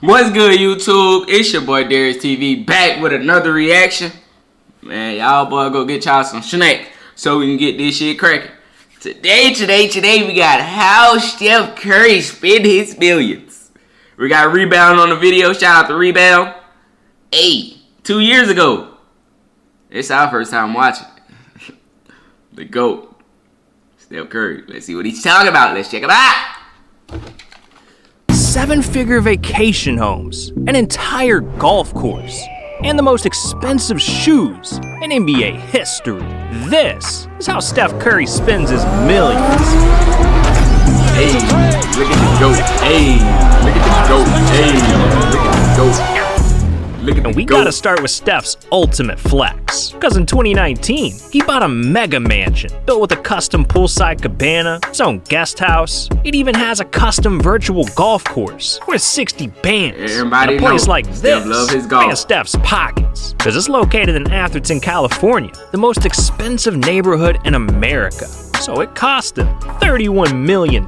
What's good, YouTube? It's your boy Darius TV back with another reaction. Man, y'all boy go get y'all some snacks so we can get this shit cracking. Today we got how Steph Curry spent his millions. We got Rebound on the video. Shout out to Rebound. Hey, 2 years ago. It's our first time watching it. The GOAT, Steph Curry. Let's see what he's talking about. Let's check it out. 7-figure vacation homes, an entire golf course, and the most expensive shoes in NBA history. This is how Steph Curry spends his millions. Hey, look at the GOAT. Hey, look at the GOAT. Hey, look at the GOAT. And we gotta start with Steph's ultimate flex. Cause in 2019, he bought a mega mansion built with a custom poolside cabana, its own guest house. It even has a custom virtual golf course worth 60 bands. Everybody and a place like Steph this love his golf. in Steph's pockets. Cause it's located in Atherton, California, the most expensive neighborhood in America. So it cost him $31 million.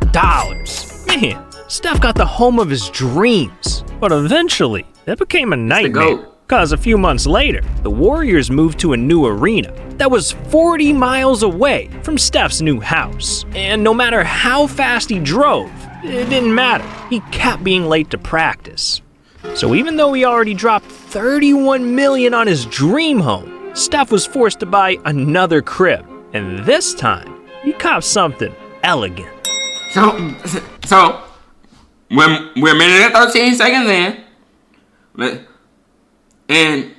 Man, Steph got the home of his dreams. But eventually, it became a nightmare. Cause a few months later, the Warriors moved to a new arena that was 40 miles away from Steph's new house. And no matter how fast he drove, it didn't matter. He kept being late to practice. So even though he already dropped $31 million on his dream home, Steph was forced to buy another crib. And this time, he copped something elegant. So when we're a minute and 13 seconds in, and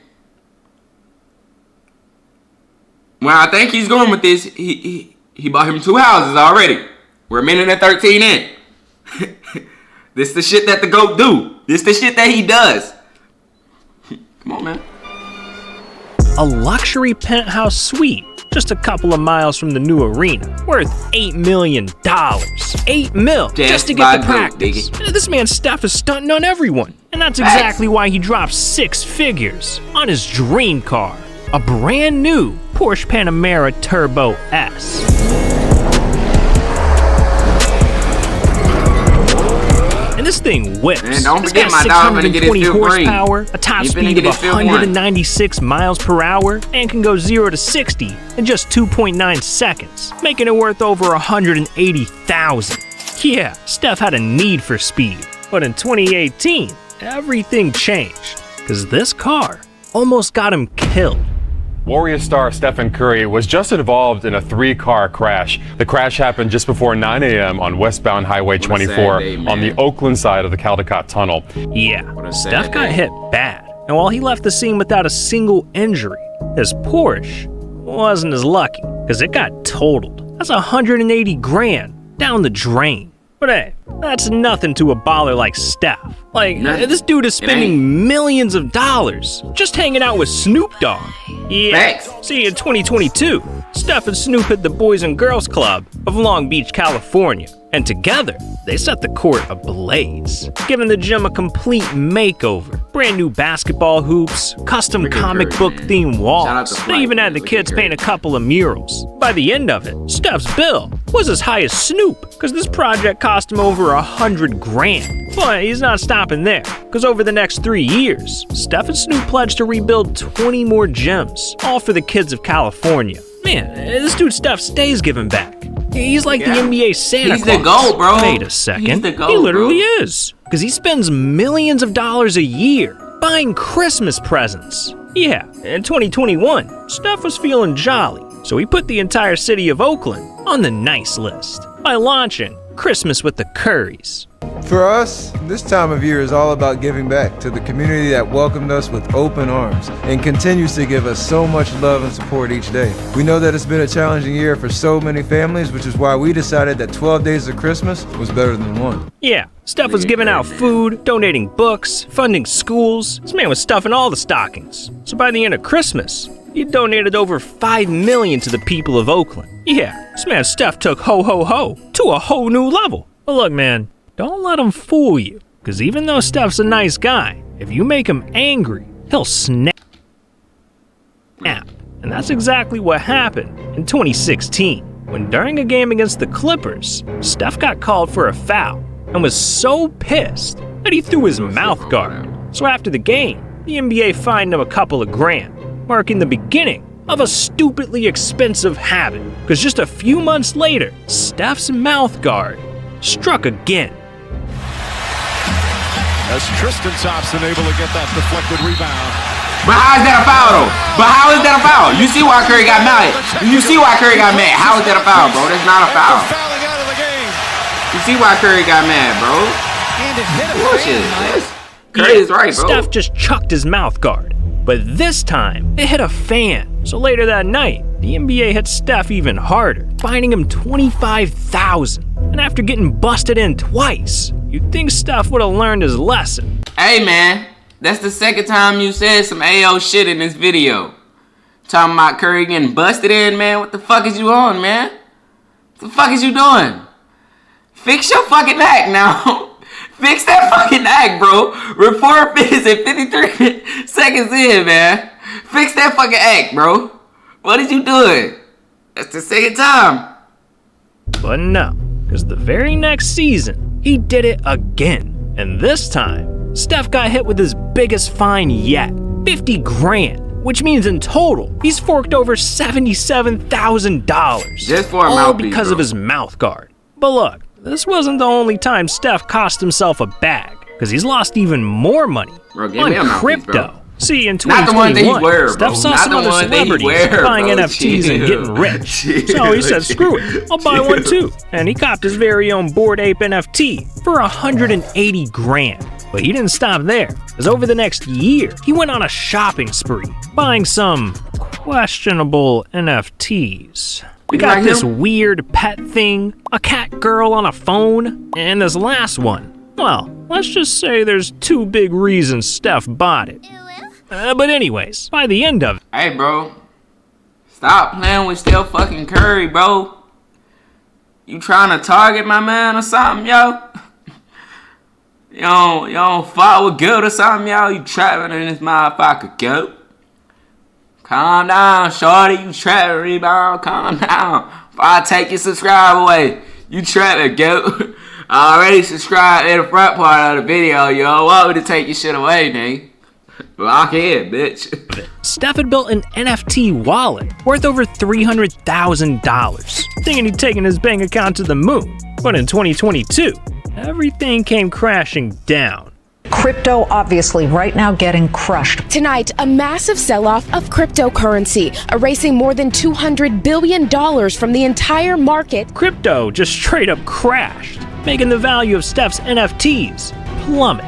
where I think he's going with this, he bought him 2 houses already. We're a minute and 13 in. This the shit that the GOAT do. This the shit that he does. Come on, man. A luxury penthouse suite just a couple of miles from the new arena, worth $8 million. $8 mil just to get to practice. This man Steph is stunting on everyone. And that's exactly why he dropped 6 figures on his dream car, a brand new Porsche Panamera Turbo S. And this thing whips. Man, don't it's forget got my dog gonna get his 620 horsepower, a top speed of his 196 miles per hour, and can go 0 to 60 in just 2.9 seconds, making it worth over $180,000. Yeah, Steph had a need for speed, but in 2018, everything changed, because this car almost got him killed. Warriors star Stephen Curry was just involved in a 3-car crash. The crash happened just before 9 a.m. on westbound Highway 24 on the Oakland side of the Caldecott Tunnel. Yeah, Steph got hit bad, and while he left the scene without a single injury, his Porsche wasn't as lucky, because it got totaled. That's 180 grand down the drain. But hey, that's nothing to a baller like Steph. Like, this dude is spending millions of dollars just hanging out with Snoop Dogg. Yeah, see, in 2022, Steph and Snoop hit the Boys and Girls Club of Long Beach, California. And together, they set the court ablaze, giving the gym a complete makeover. Brand new basketball hoops, custom comic book themed walls. They even had the kids paint a couple of murals. By the end of it, Steph's bill was as high as Snoop, because this project cost him over 100 grand. But he's not stopping there, because over the next 3 years, Steph and Snoop pledged to rebuild 20 more gyms, all for the kids of California. Man, this dude Steph stays giving back. He's like the NBA Santa Claus. He's the GOAT, bro. Wait a second. He's the GOAT, he literally is. Because he spends millions of dollars a year buying Christmas presents. Yeah, in 2021, Steph was feeling jolly, so he put the entire city of Oakland on the nice list by launching Christmas with the Currys. For us, this time of year is all about giving back to the community that welcomed us with open arms and continues to give us so much love and support each day. We know that it's been a challenging year for so many families, which is why we decided that 12 days of Christmas was better than one. Yeah, Steph was giving out food, donating books, funding schools. This man was stuffing all the stockings. So by the end of Christmas, he donated over $5 million to the people of Oakland. Yeah, this man Steph took ho ho ho to a whole new level. But look, man, don't let him fool you, because even though Steph's a nice guy, if you make him angry, he'll snap. And that's exactly what happened in 2016, when during a game against the Clippers, Steph got called for a foul and was so pissed, that he threw his mouth guard. So after the game, the NBA fined him a couple of grand, marking the beginning of a stupidly expensive habit. Because just a few months later, Steph's mouth guard struck again. As Tristan Thompson able to get that deflected rebound. But how is that a foul though? But how is that a foul? You see why Curry got mad? You see why Curry got mad? How is that a foul, bro? That's not a foul. Fouling out of the game. You see why Curry got mad, bro? And it hit a Bullshit. fan. Curry is right, bro. Steph just chucked his mouth guard. But this time, it hit a fan. So later that night, the NBA hit Steph even harder, fining him $25,000. And after getting busted in twice, you'd think Steph would have learned his lesson. Hey, man. That's the second time you said some AO shit in this video. Talking about Curry getting busted in, man. What the fuck is you on, man? What the fuck is you doing? Fix your fucking act now. Fix that fucking act, bro. Report is at 53 seconds in, man. Fix that fucking act, bro. What is you doing? That's the second time. But no, because the very next season, he did it again. And this time, Steph got hit with his biggest fine yet, 50 grand, which means in total, he's forked over $77,000. Just for a all mouthpiece, because bro. of his mouth guard. But look, this wasn't the only time Steph cost himself a bag, because he's lost even more money Bro, give on me a mouthpiece, crypto. bro. See, in Not the one that he 2021, wear, bro. Steph saw Not some the other one that he celebrities wear, buying bro. NFTs and getting rich. So he said, screw it, I'll buy one too. And he copped his very own Bored Ape NFT for 180 grand. But he didn't stop there, because over the next year, he went on a shopping spree, buying some questionable NFTs. We got this weird pet thing, a cat girl on a phone, and this last one. Well, let's just say there's two big reasons Steph bought it. But anyways, by the end of it, Hey, bro. Stop playing with Steph fucking Curry, bro. You trying to target my man or something, yo? You don't follow with guilt or something, yo? You trapping in this motherfucker, goat. Calm down, shorty. You trapping, rebound. Calm down. Before I take your subscribe away. You trapping, goat. I already subscribed in the front part of the video, yo. Want me to take your shit away, nigga? Lock in, bitch. Steph had built an NFT wallet worth over $300,000, thinking he'd taken his bank account to the moon. But in 2022, everything came crashing down. Crypto obviously right now getting crushed. Tonight, a massive sell-off of cryptocurrency, erasing more than $200 billion from the entire market. Crypto just straight up crashed, making the value of Steph's NFTs plummet.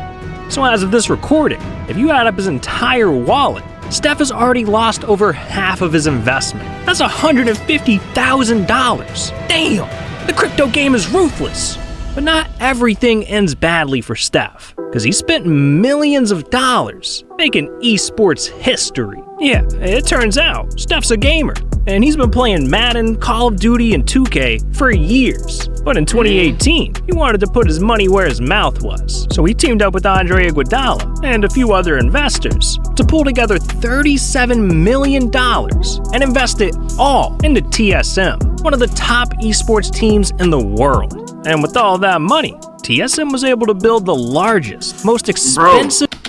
So as of this recording, if you add up his entire wallet, Steph has already lost over half of his investment. That's $150,000. Damn, the crypto game is ruthless. But not everything ends badly for Steph, because he spent millions of dollars making esports history. Yeah, it turns out Steph's a gamer, and he's been playing Madden, Call of Duty, and 2K for years. But in 2018, he wanted to put his money where his mouth was, so he teamed up with Andre Iguodala and a few other investors to pull together $37 million and invest it all into TSM, one of the top esports teams in the world. And with all that money, TSM was able to build the largest, most expensive... Bro,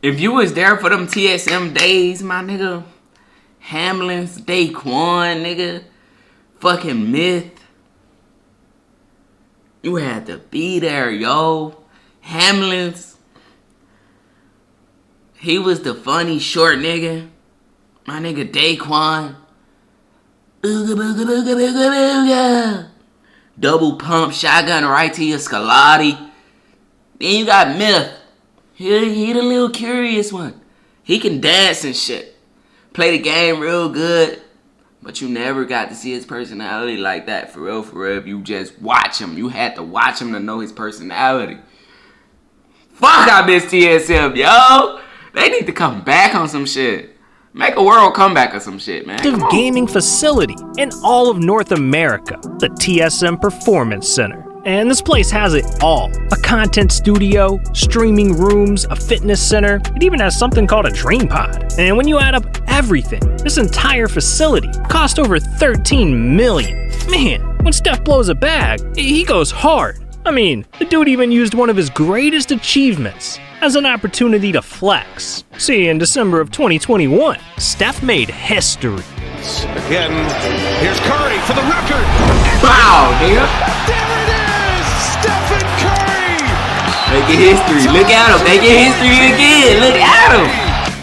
if you was there for them TSM days, my nigga, Hamlin's, Daquan, nigga, fucking Myth, you had to be there, yo. Hamlin's, he was the funny short nigga. My nigga Daquan, ooga booga booga booga booga. Double pump shotgun right to your Scalati. Then you got Myth. He the little curious one. He can dance and shit. Play the game real good. But you never got to see his personality like that for real, if you just watch him. You had to watch him to know his personality. Fuck, I miss TSM, yo. They need to come back on some shit. Make a world comeback or some shit, man. Gaming facility in all of North America, the TSM Performance Center. And this place has it all. A content studio, streaming rooms, a fitness center. It even has something called a dream pod. And when you add up everything, this entire facility cost over $13 million. Man, when Steph blows a bag, he goes hard. I mean, the dude even used one of his greatest achievements as an opportunity to flex. See, in December of 2021, Steph made history. Again, here's Curry for the record. Wow, nigga. There it is! Stephen Curry! Making history. Look at him. Making history again. Look at him.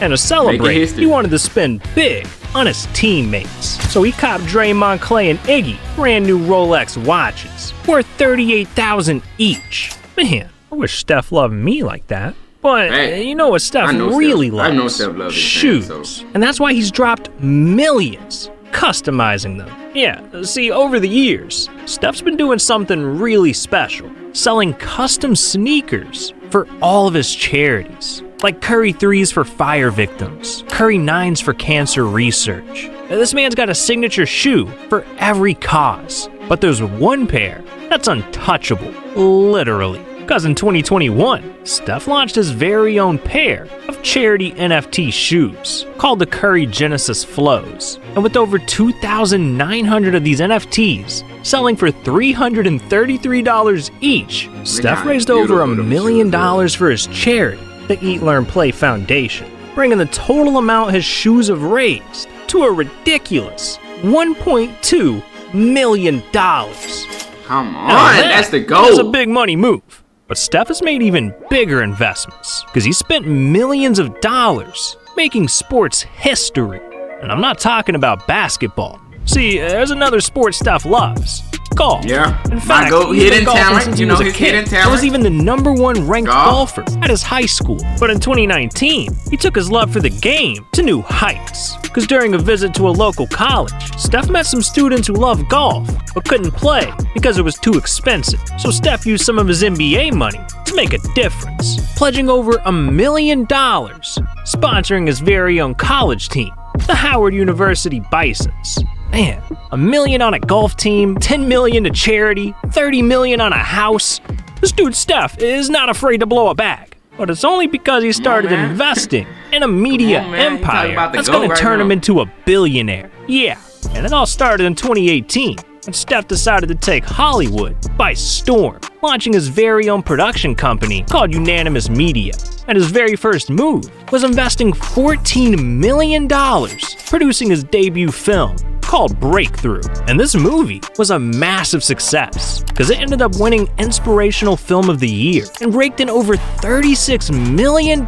And to celebrate, he wanted to spend big on his teammates. So he copped Draymond, Clay, and Iggy brand new Rolex watches, worth $38,000 each. Man, I wish Steph loved me like that. But hey, you know what Steph really loves? I know Steph loves shoes. Fans, so. And that's why he's dropped millions customizing them. Yeah, see, over the years, Steph's been doing something really special, selling custom sneakers for all of his charities. Like Curry 3s for fire victims, Curry 9s for cancer research. This man's got a signature shoe for every cause. But there's one pair that's untouchable, literally. Because in 2021, Steph launched his very own pair of charity NFT shoes called the Curry Genesis Flows. And with over 2,900 of these NFTs selling for $333 each, Steph raised over $1 million for his charity, the Eat, Learn, Play Foundation, bringing the total amount his shoes have raised to a ridiculous $1.2 million. Come on, that's the goal. That's a big money move. But Steph has made even bigger investments because he spent millions of dollars making sports history. And I'm not talking about basketball. See, there's another sport Steph loves. Golf. Yeah. In fact, he's been golfing since he was a kid. He was even the #1 ranked golfer at his high school. But in 2019, he took his love for the game to new heights. Because during a visit to a local college, Steph met some students who loved golf but couldn't play because it was too expensive. So Steph used some of his NBA money to make a difference, pledging over $1 million, sponsoring his very own college team, the Howard University Bisons. Man, $1 million on a golf team, $10 million to charity, $30 million on a house. This dude Steph is not afraid to blow a bag. But it's only because he started investing in a media empire that's gonna turn him into a billionaire. Yeah, and it all started in 2018 when Steph decided to take Hollywood by storm, launching his very own production company called Unanimous Media. And his very first move was investing $14 million producing his debut film called Breakthrough. And this movie was a massive success because it ended up winning Inspirational Film of the Year and raked in over $36 million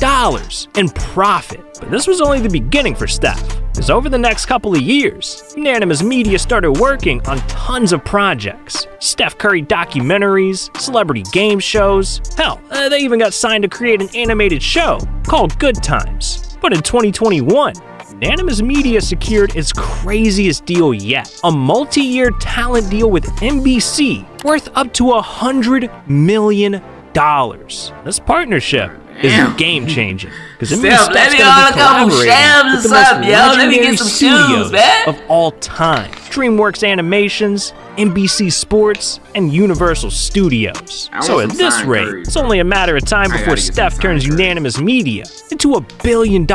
in profit. But this was only the beginning for Steph, because over the next couple of years, Unanimous Media started working on tons of projects. Steph Curry documentaries, celebrity game shows, hell, they even got signed to create an animated show called Good Times. But in 2021, Unanimous Media secured its craziest deal yet, a multi-year talent deal with NBC worth up to $100 million. This partnership is game-changing because it means Steph's gonna be collaborating with the most legendary studios of all time: DreamWorks Animations, NBC Sports, and Universal Studios. So at this rate, it's only a matter of time before Steph turns Unanimous Media into $1 billion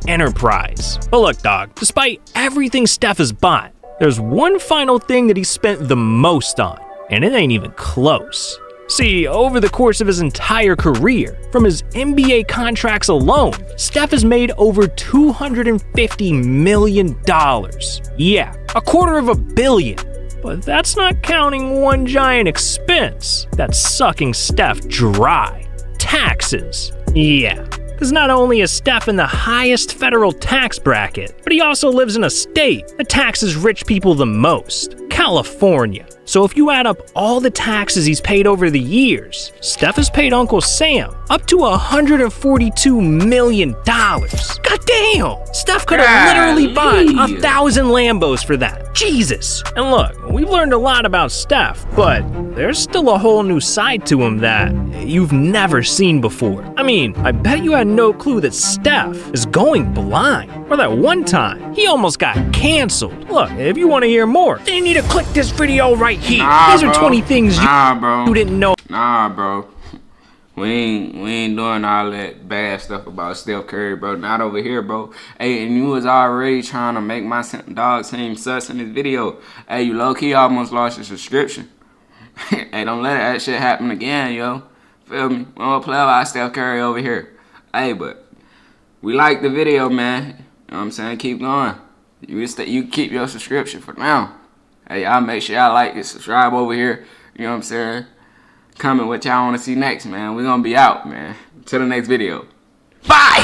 enterprise. But look, dog, despite everything Steph has bought, there's one final thing that he spent the most on, and it ain't even close. See, over the course of his entire career, from his NBA contracts alone, Steph has made over $250 million. Yeah, $250 million. But that's not counting one giant expense that's sucking Steph dry: taxes. Yeah, because not only is Steph in the highest federal tax bracket, but he also lives in a state that taxes rich people the most: California. So if you add up all the taxes he's paid over the years, Steph has paid Uncle Sam up to $142 million. Goddamn! Steph could have literally bought 1,000 Lambos for that. Jesus! And look, we've learned a lot about Steph, but there's still a whole new side to him that you've never seen before. I mean, I bet you had no clue that Steph is going blind, or that one time he almost got canceled. Look, if you want to hear more, then you need to click this video right here. These are 20 things you didn't know. Nah, bro. We ain't doing all that bad stuff about Steph Curry, bro. Not over here, bro. Hey, and you was already trying to make my dog seem sus in this video. Hey, you low-key almost lost your subscription. Hey, don't let that shit happen again, yo. Feel me? We don't play about Steph Curry over here. Hey, but we like the video, man. You know what I'm saying? Keep going. You keep your subscription for now. Hey, y'all make sure y'all like it, subscribe over here. You know what I'm saying? Comment what y'all want to see next, man. We're going to be out, man. Till the next video. Bye!